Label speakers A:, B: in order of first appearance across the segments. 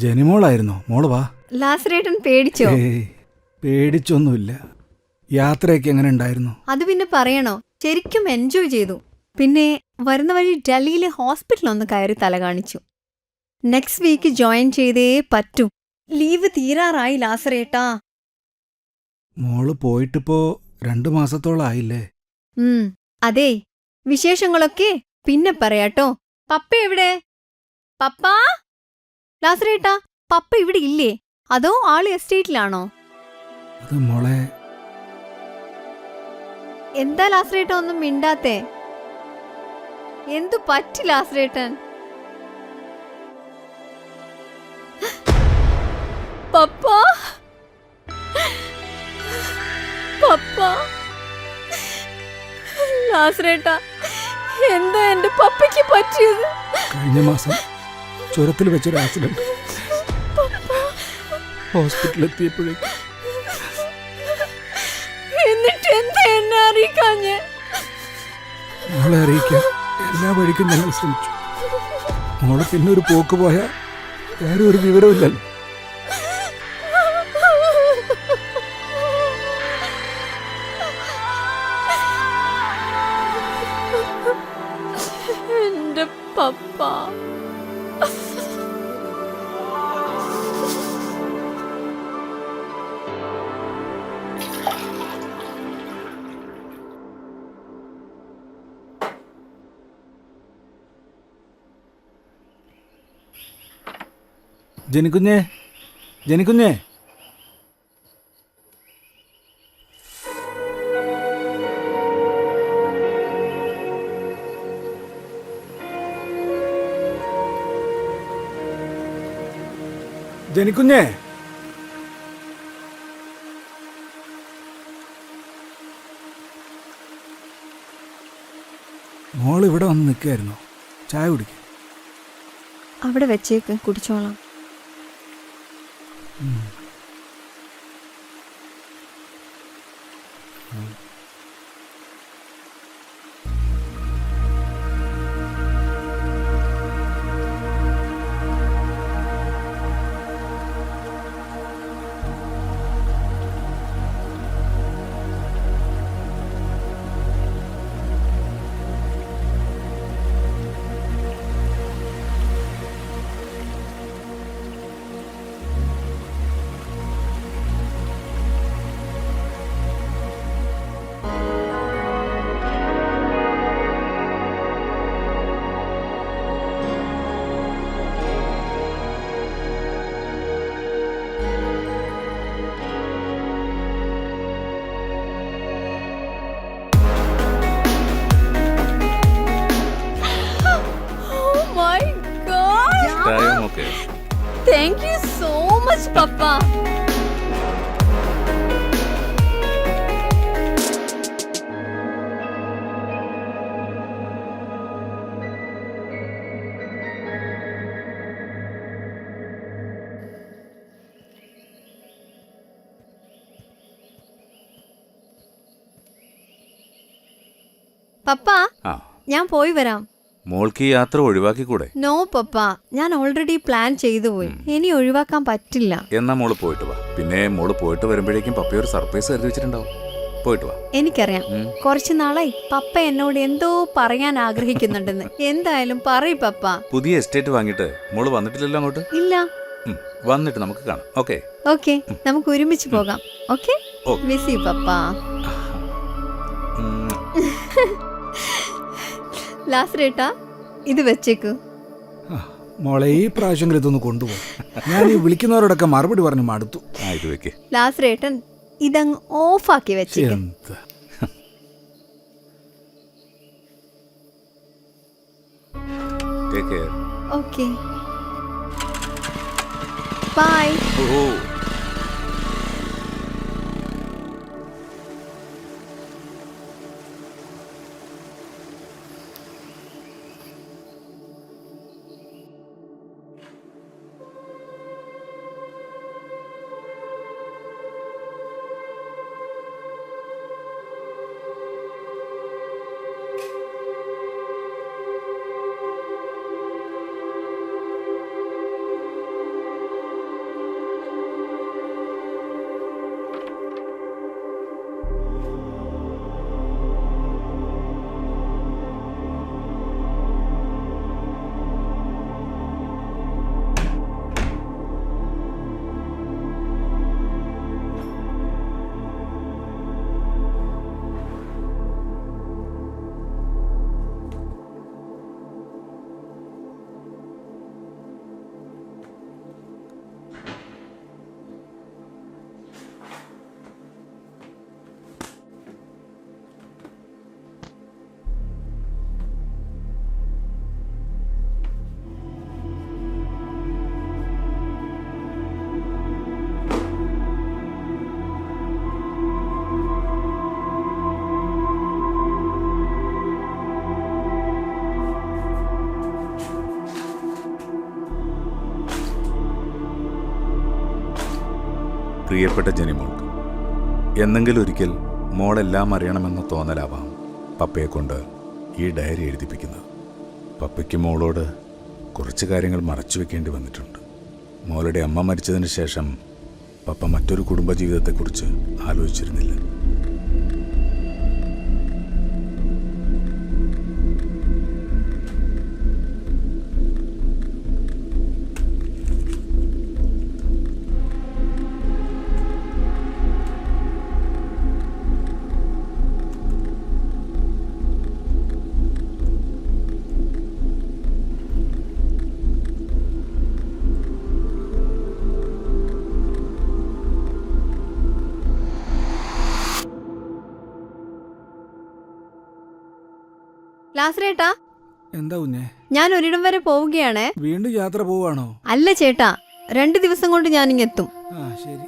A: ജനിമോളായിരുന്നോ? മോള് വാ.
B: ലാസറേട്ടൻ പേടിച്ചോ?
A: പേടിച്ചൊന്നുമില്ല. യാത്രയൊക്കെ എങ്ങനെ ഉണ്ടായിരുന്നു?
B: അത് പിന്നെ പറയണോ, ശരിക്കും എൻജോയ് ചെയ്തു. പിന്നെ വരുന്ന വഴി ഡൽഹിയിലെ ഹോസ്പിറ്റലൊന്ന് കയറി തല കാണിച്ചു. നെക്സ്റ്റ് വീക്ക് ജോയിൻ ചെയ്തേ പറ്റൂ. ലീവ് തീരാറായി ലാസറേട്ടാ.
A: മോള് പോയിട്ടിപ്പോ 2 മാസത്തോളായില്ലേ?
B: അതെ, വിശേഷങ്ങളൊക്കെ പിന്നെ പറയാട്ടോ. പപ്പ എവിടെ? പപ്പാ? ലാസറേട്ടാ, പപ്പ ഇവിടെ ഇല്ലേ? അതോ ആള് എസ്റ്റേറ്റിലാണോ?
A: അത് മോളെ.
B: എന്താ ലാസറേട്ട ഒന്നും മിണ്ടാത്തേ? എന്തു പറ്റി ലാസറേട്ടൻ? പപ്പ, പപ്പ, ലാസറേട്ട, എന്താ എന്റെ പപ്പയ്ക്ക് പറ്റിയത്?
A: കഴിഞ്ഞ മാസം ചുരത്തിൽ വെച്ചൊരു ആക്സിഡന്റ്. ഹോസ്പിറ്റലെത്തിയപ്പോഴേക്കും.
B: എന്നിട്ട് എന്താ എന്നെ അറിയിക്കാഞ്ഞേ?
A: മോളെ അറിയിക്കാൻ എല്ലാ വഴിക്കും ഞങ്ങൾ ശ്രമിച്ചു. മോളെ പിന്നെ ഒരു പോക്ക് പോയാൽ വേറെ ഒരു വിവരമില്ലല്ലോ.
B: എന്റെ പപ്പ.
A: ജനിക്കുഞ്ഞേ, ജനിക്കുഞ്ഞേ. ജനിക്കുഞ്ഞേ. മോൾ ഇവിടെ വന്ന് നിൽക്കായിരുന്നോ? ചായ കുടിക്ക.
B: അവിടെ വെച്ചേക്ക്, കുടിച്ചോളാം. Thank you so much, Papa. പപ്പ, ഞാൻ പോയി വരാം.
C: മോൾക്ക് ഈ യാത്ര ഒഴിവാക്കിക്കൂടെ?
B: നോ പപ്പ, ഞാൻ ഓൾറെഡി പ്ലാൻ ചെയ്തു പോയി. ഇനി ഒഴിവാക്കാൻ പറ്റില്ല.
C: എന്നാ മോള് പോയിട്ട് വാ. പിന്നെ മോള് പോയിട്ട് വരുമ്പോഴേക്കും പപ്പ ഒരു സർപ്രൈസ് കരുതി വെച്ചിട്ടുണ്ടാവും. പോയിട്ട് വാ.
B: എനിക്കറിയാം, കുറച്ചു നാളായി പപ്പ എന്നോട് എന്തോ പറയാൻ ആഗ്രഹിക്കുന്നുണ്ടെന്ന്. എന്തായാലും പറയ് പപ്പ.
C: പുതിയ എസ്റ്റേറ്റ് വാങ്ങിയിട്ട് മോള് വന്നിട്ടില്ലല്ലോ അങ്ങോട്ട്?
B: ഇല്ല.
C: വന്നിട്ട് നമുക്ക് കാണാം. ഓക്കെ
B: ഓക്കെ, നമുക്ക് ഒരുമിച്ച് പോകാം. ഓക്കെ, മിസ് യു പപ്പ. ലാസറേട്ടാ, ഇത് വെച്ചേക്കു.
A: മോളെ, ഈ പ്രാവശ്യം ഇതൊന്ന് കൊണ്ടുപോകും. ഞാൻ ഈ വിളിക്കുന്നവരോടൊക്കെ മറുപടി പറഞ്ഞു മടുത്തു.
B: ലാസറേട്ടൻ, ഇതങ്ങ് ഓഫാക്കി വെച്ചേക്ക്. Okay, bye.
C: പ്രിയപ്പെട്ട ജനിമോൾക്ക്, എന്നെങ്കിലും ഒരിക്കൽ മോളെല്ലാം അറിയണമെന്ന തോന്നലാവാം പപ്പയെ കൊണ്ട് ഈ ഡയറി എഴുതിപ്പിക്കുന്നത്. പപ്പയ്ക്ക് മോളോട് കുറച്ച് കാര്യങ്ങൾ മറച്ചു വെക്കേണ്ടി വന്നിട്ടുണ്ട്. മോളുടെ അമ്മ മരിച്ചതിന് ശേഷം പപ്പ മറ്റൊരു കുടുംബജീവിതത്തെക്കുറിച്ച് ആലോചിച്ചിരുന്നില്ല.
B: ലാസറേട്ടാ,
A: എന്താ കുഞ്ഞെ,
B: ഞാൻ ഒരിടം വരെ പോവുകയാണേ.
A: വീണ്ടും യാത്ര പോവാണോ?
B: അല്ല ചേട്ടാ, 2 ദിവസം കൊണ്ട് ഞാനിങ്ങെത്തും.
A: ആ ശരി.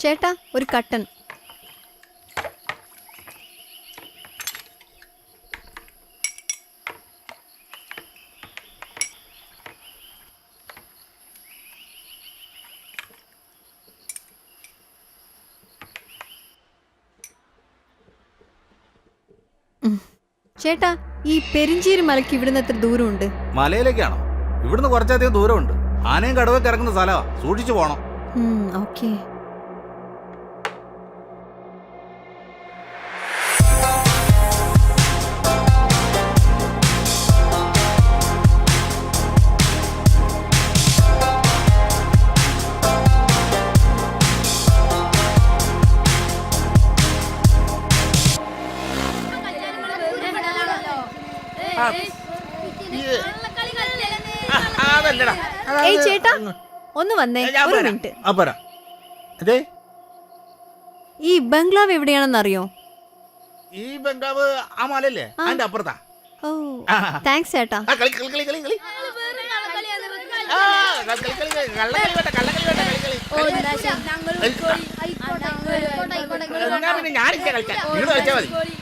B: ചേട്ടാ, ഒരു കട്ടൻ. ചേട്ടാ, ഈ പെരിഞ്ചേരി മലയ്ക്ക് ഇവിടുന്ന് എത്ര ദൂരമുണ്ട്?
D: മലയിലേക്കാണോ? ഇവിടുന്ന് കുറച്ചധികം ദൂരമുണ്ട്. ആനയും കടുവൊക്കെ ഇറങ്ങുന്ന സ്ഥലമാ, സൂക്ഷിച്ചു പോണം.
B: ഓക്കേ. ഏയ് ചേട്ടാ, ഒന്ന് വന്നേ, ഒരു മിനിറ്റ്.
D: അതെ,
B: ഈ ബംഗ്ലാവ് എവിടെയാണെന്ന് അറിയോ?
D: ഈ ബംഗാവ് ആ മലല്ലേ, അതിന്റെ അപ്പുറത്താ.
B: ഓ, താങ്ക്സ് ചേട്ടാ.
D: ഞാനില്ല കളിക്കാൻ, നിങ്ങൾ കളിച്ചാൽ മതി.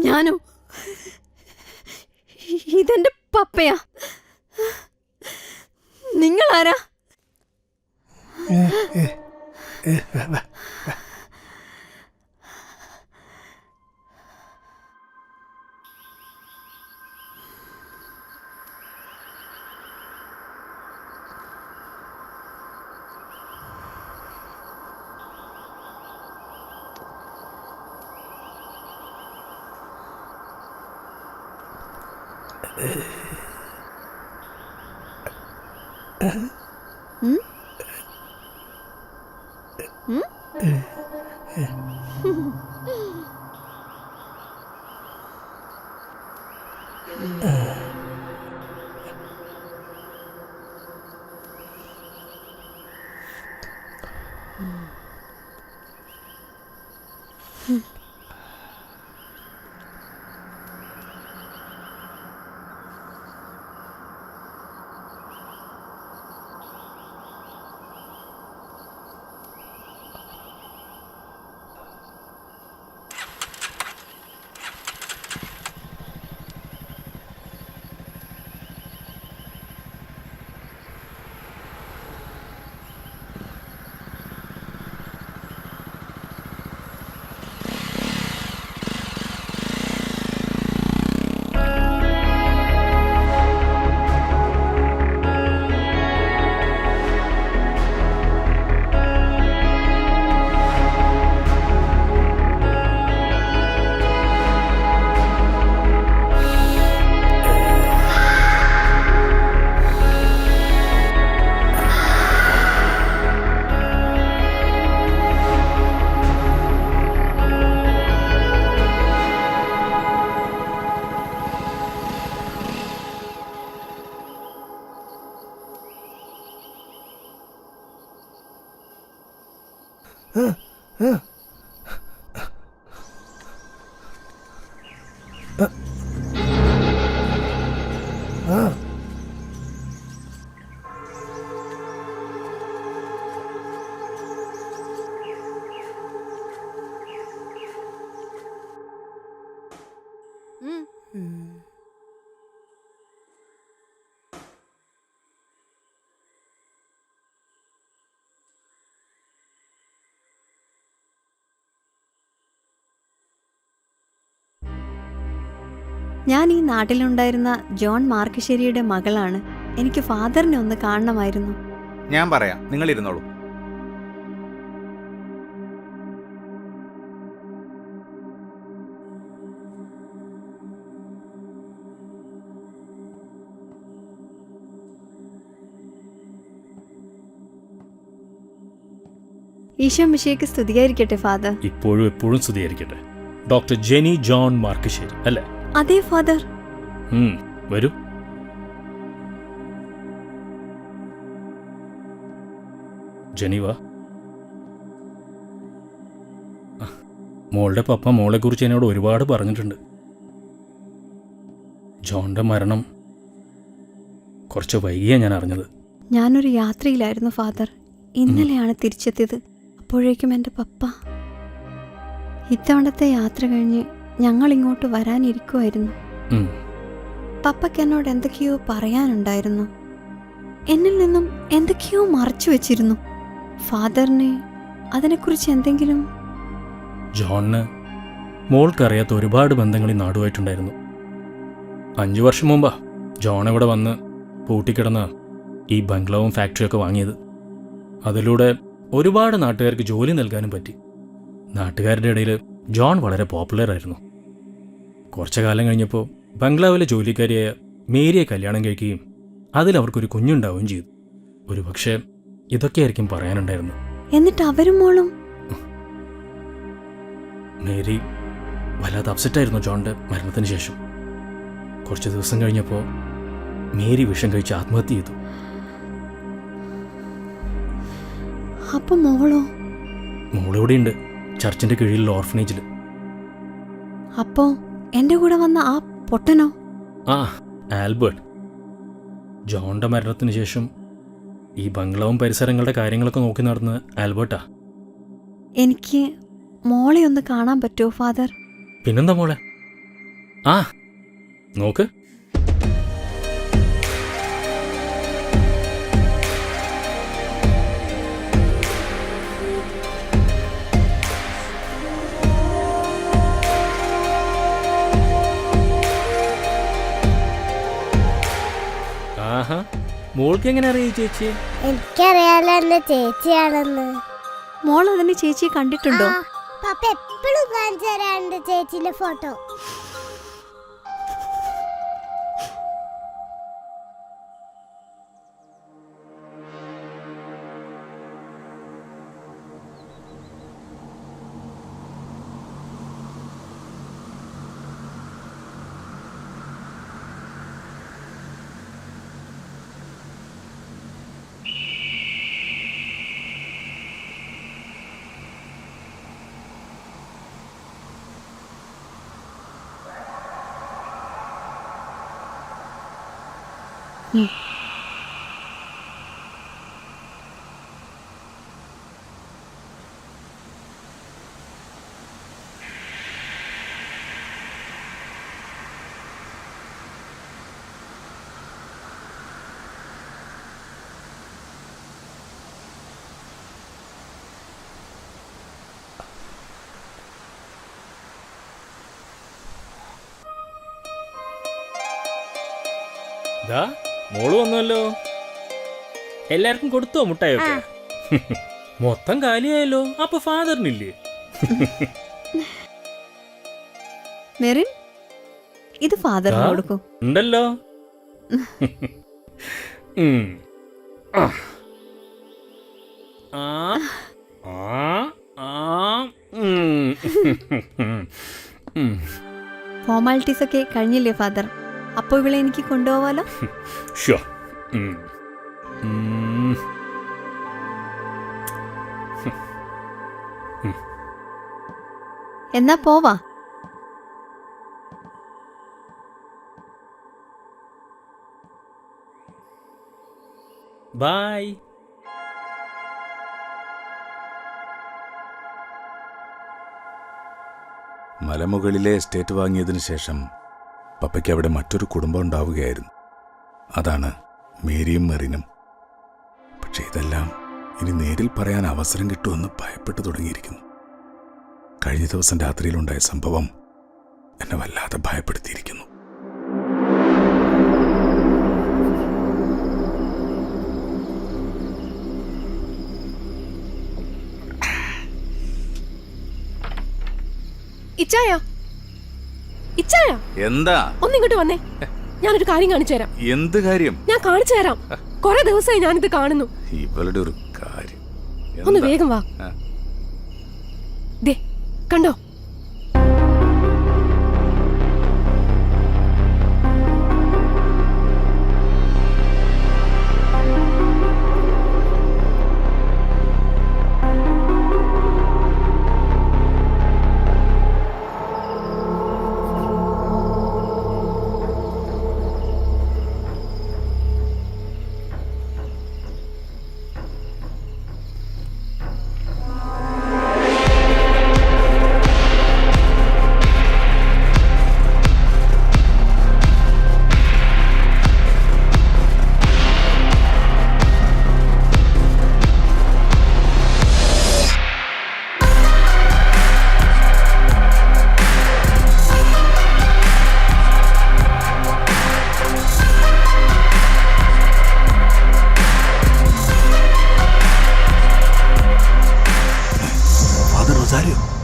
B: ഞാനോ? ഇതെന്റെ പപ്പയാ. നിങ്ങളാരാ? ഉം? ഉം? ഞാൻ ഈ നാട്ടിലുണ്ടായിരുന്ന ജോൺ മാർക്കശ്ശേരിയുടെ മകളാണ്. എനിക്ക് ഫാദറിനെ ഒന്ന് കാണണമായിരുന്നു.
D: ഞാൻ പറയാം, നിങ്ങൾ ഇരുന്നോളൂ.
B: ഈശോ മിശിഹായ്ക്ക് സ്തുതിയായിരിക്കട്ടെ ഫാദർ.
E: ഇപ്പോഴും എപ്പോഴും സ്തുതിയായിരിക്കട്ടെ. ഡോക്ടർ ജെനി ജോൺ മാർക്കശ്ശേരി അല്ലേ?
B: അതെ ഫാദർ.
E: വരൂ. ജെനിവ, മോളുടെ പപ്പ മോളെക്കുറിച്ച് എന്നോട് ഒരുപാട് പറഞ്ഞിട്ടുണ്ട്. ജോണിന്റെ മരണം കുറച്ച് വൈകിയാണ് ഞാൻ അറിഞ്ഞത്.
B: ഞാനൊരു യാത്രയിലായിരുന്നു ഫാദർ. ഇന്നലെയാണ് തിരിച്ചെത്തിയത്. അപ്പോഴേക്കും എൻ്റെ പപ്പ. ഇത്തവണത്തെ യാത്ര കഴിഞ്ഞ് ഞങ്ങൾ ഇങ്ങോട്ട് വരാനിരിക്കുമായിരുന്നു. പപ്പയ്ക്ക് എന്നോട് എന്തൊക്കെയോ പറയാനുണ്ടായിരുന്നു. എന്നിൽ നിന്നും എന്തൊക്കെയോ മറച്ചു വെച്ചിരുന്നു. ഫാദറിന് അതിനെക്കുറിച്ച് എന്തെങ്കിലും?
E: ജോണിന് മോൾക്കറിയാത്ത ഒരുപാട് ബന്ധങ്ങൾ ഈ നാടുമായിട്ടുണ്ടായിരുന്നു. 5 വർഷം മുമ്പാ ജോൺ ഇവിടെ വന്ന് പൂട്ടിക്കിടന്ന ഈ ബംഗ്ലാവും ഫാക്ടറിയൊക്കെ വാങ്ങിയത്. അതിലൂടെ ഒരുപാട് നാട്ടുകാർക്ക് ജോലി നൽകാനും പറ്റി. നാട്ടുകാരുടെ ഇടയിൽ ജോൺ വളരെ പോപ്പുലറായിരുന്നു. കുറച്ചു കാലം കഴിഞ്ഞപ്പോൾ ബംഗ്ലാവിലെ ജോലിക്കാരിയായ മേരിയെ കല്യാണം കഴിക്കുകയും അതിലവർക്കൊരു കുഞ്ഞുണ്ടാവുകയും ചെയ്തു. ഒരു പക്ഷേ ഇതൊക്കെയായിരിക്കും പറയാനുണ്ടായിരുന്നു.
B: എന്നിട്ട് അവരും മോളും?
E: മേരി വല്ലാതെ അപ്സെറ്റായിരുന്നു ജോണിന്റെ മരണത്തിന് ശേഷം. കുറച്ച് ദിവസം കഴിഞ്ഞപ്പോൾ മേരി വിഷം കഴിച്ച് ആത്മഹത്യ ചെയ്തു.
B: അപ്പൊ മോളോ?
E: മോളിവിടെയുണ്ട്, ചർച്ചിന്റെ കീഴിലുള്ള ഓർഫനേജിൽ.
B: അപ്പോ എന്റെ കൂടെ വന്ന ആ പൊട്ടനോ?
E: ആ, ആൽബർട്ട്. ജോണിന്റെ മരണത്തിന് ശേഷം ഈ ബംഗ്ലാവും പരിസരങ്ങളുടെ കാര്യങ്ങളൊക്കെ നോക്കി നടന്ന ആൽബർട്ടാ.
B: എനിക്ക് മോളെ ഒന്ന് കാണാൻ പറ്റുമോ ഫാദർ?
E: പിന്നെന്താ മോളെ? ആ, നോക്ക്. ആഹാ, മോൾക്ക് എങ്ങനെ അറിയാം ചേച്ചി?
F: എനിക്കറിയാലോ എന്റെ ചേച്ചിയാണെന്ന്.
B: മോൾ അതിന് ചേച്ചിയെ കണ്ടിട്ടുണ്ടോ?
F: പപ്പ എപ്പോഴും കാണിച്ചു തരാറുണ്ട് ചേച്ചിന്റെ ഫോട്ടോ.
E: ദാ മോള് വന്നല്ലോ. എല്ലാവർക്കും കൊടുത്തോ മുട്ടായൊക്കെ? മൊത്തം കാലിയായല്ലോ. അപ്പൊ ഫാദറിനില്ലേ?
B: മെറിൻ, ഇത് ഫാദറിന് കൊടുക്കൂ.
E: ഉണ്ടല്ലോ. ആ ആ ആ
B: ഫോർമാലിറ്റീസ് ഒക്കെ കഴിഞ്ഞില്ലേ ഫാദർ? അപ്പൊ ഇവിടെ എനിക്ക് കൊണ്ടുപോവാലോ?
E: ഷോ.
B: എന്നാ പോവാ.
E: ബൈ.
C: മലമുകളിലെ എസ്റ്റേറ്റ് വാങ്ങിയതിനു ശേഷം പപ്പയ്ക്ക് അവിടെ മറ്റൊരു കുടുംബം ഉണ്ടാവുകയായിരുന്നു. അതാണ് മേരിയും മെറിനും. പക്ഷെ ഇതെല്ലാം ഇനി നേരിൽ പറയാൻ അവസരം കിട്ടുമെന്ന് ഭയപ്പെട്ടു തുടങ്ങിയിരിക്കുന്നു. കഴിഞ്ഞ ദിവസം രാത്രിയിലുണ്ടായ സംഭവം എന്നെ വല്ലാതെ ഭയപ്പെടുത്തിയിരിക്കുന്നു.
D: എന്താ?
G: ഒന്നിങ്ങോട്ട് വന്നേ, ഞാനൊരു കാര്യം കാണിച്ചു തരാം.
C: എന്ത് കാര്യം?
G: ഞാൻ കാണിച്ചു തരാം. കുറെ ദിവസമായി ഞാനിത് കാണുന്നു.
C: ഇവളുടെ ഒരു കാര്യം.
G: ഒന്ന് വേഗം വാ. ദേ കണ്ടോ?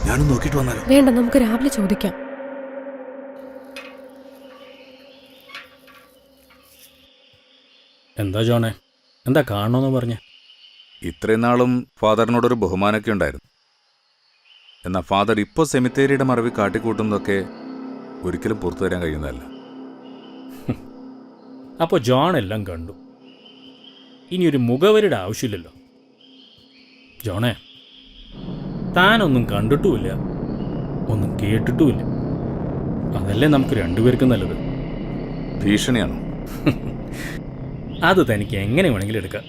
C: ഞാനും നോക്കിട്ട് വന്നാലോ?
G: വേണ്ട, നമുക്ക് രാവിലെ ചോദിക്കാം.
E: എന്താ ജോണേ, എന്താ കാണണമെന്ന് പറഞ്ഞ?
C: ഇത്രയും നാളും ഫാദറിനോടൊരു ബഹുമാനമൊക്കെ ഉണ്ടായിരുന്നു. എന്നാൽ ഫാദർ ഇപ്പോൾ സെമിത്തേരിയുടെ മറവിൽ കാട്ടിക്കൂട്ടുന്നതൊക്കെ ഒരിക്കലും പുറത്തു തരാൻ കഴിയുന്നതല്ല.
E: അപ്പോൾ ജോൺ എല്ലാം കണ്ടു. ഇനിയൊരു മുഖവരുടെ ആവശ്യമില്ലല്ലോ. ജോണേ, താനൊന്നും കണ്ടിട്ടുമില്ല, ഒന്നും കേട്ടിട്ടുമില്ല. അതല്ലേ നമുക്ക് രണ്ടുപേർക്കും നല്ലത്.
C: ഭീഷണിയാണോ?
E: അത് തനിക്ക് എങ്ങനെ വേണമെങ്കിലും എടുക്കാം.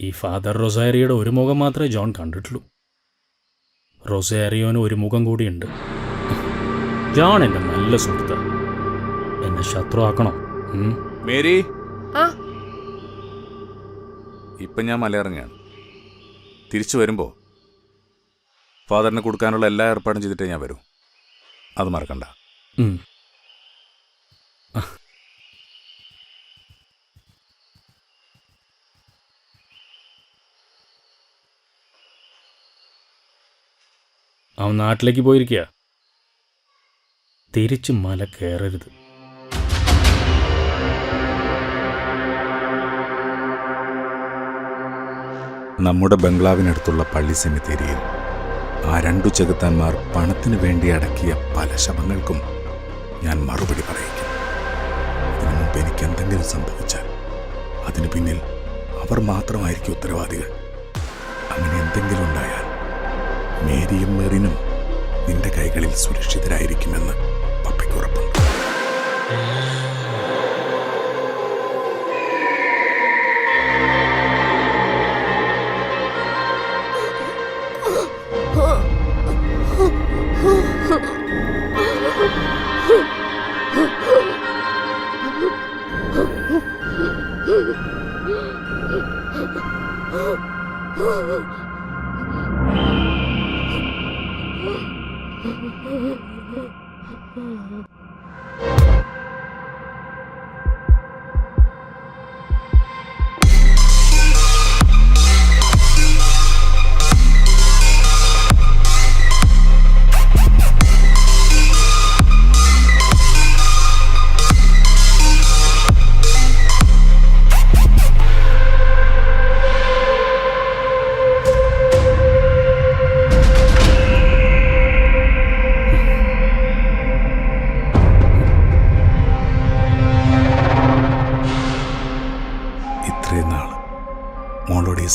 E: ഈ ഫാദർ റൊസാരിയോയുടെ ഒരു മുഖം മാത്രമേ ജോൺ കണ്ടിട്ടുള്ളൂ. റൊസാരിയോന് ഒരു മുഖം കൂടിയുണ്ട്. ജോൺ എൻ്റെ നല്ല സുഹൃത്താണ്. എന്നെ ശത്രു ആക്കണോ?
C: മേരി,
G: ആ
C: ഇപ്പം ഞാൻ മലയിറങ്ങാണ്. തിരിച്ചു വരുമ്പോൾ ഫാദറിന് കൊടുക്കാനുള്ള എല്ലാ ഏർപ്പാടും ചെയ്തിട്ടേ ഞാൻ വരൂ. അത് മറക്കണ്ട.
E: അവൻ നാട്ടിലേക്ക് പോയിരിക്കുക. തിരിച്ച് മല കയറരുത്.
C: നമ്മുടെ ബംഗ്ലാവിനടുത്തുള്ള പള്ളി സെമിത്തേരിയിൽ ആ രണ്ടു ചെകുത്താന്മാർ പണത്തിന് വേണ്ടി അടക്കിയ പല ശവങ്ങൾക്കും ഞാൻ മറുപടി പറയിക്കും. അതിനു മുമ്പ് എനിക്ക് എന്തെങ്കിലും സംഭവിച്ചാൽ അതിനു പിന്നിൽ അവർ മാത്രമായിരിക്കും ഉത്തരവാദികൾ. അങ്ങനെ എന്തെങ്കിലും ഉണ്ടായാൽ മേരിയും മെറിനും നിന്റെ കൈകളിൽ സുരക്ഷിതരായിരിക്കുമെന്ന് പപ്പയ്ക്ക് ഉറപ്പുണ്ട്.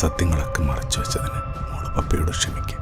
C: സത്യങ്ങളൊക്കെ മറച്ചു വെച്ചതിന് മോള് പപ്പയോട് ക്ഷമിക്കുക.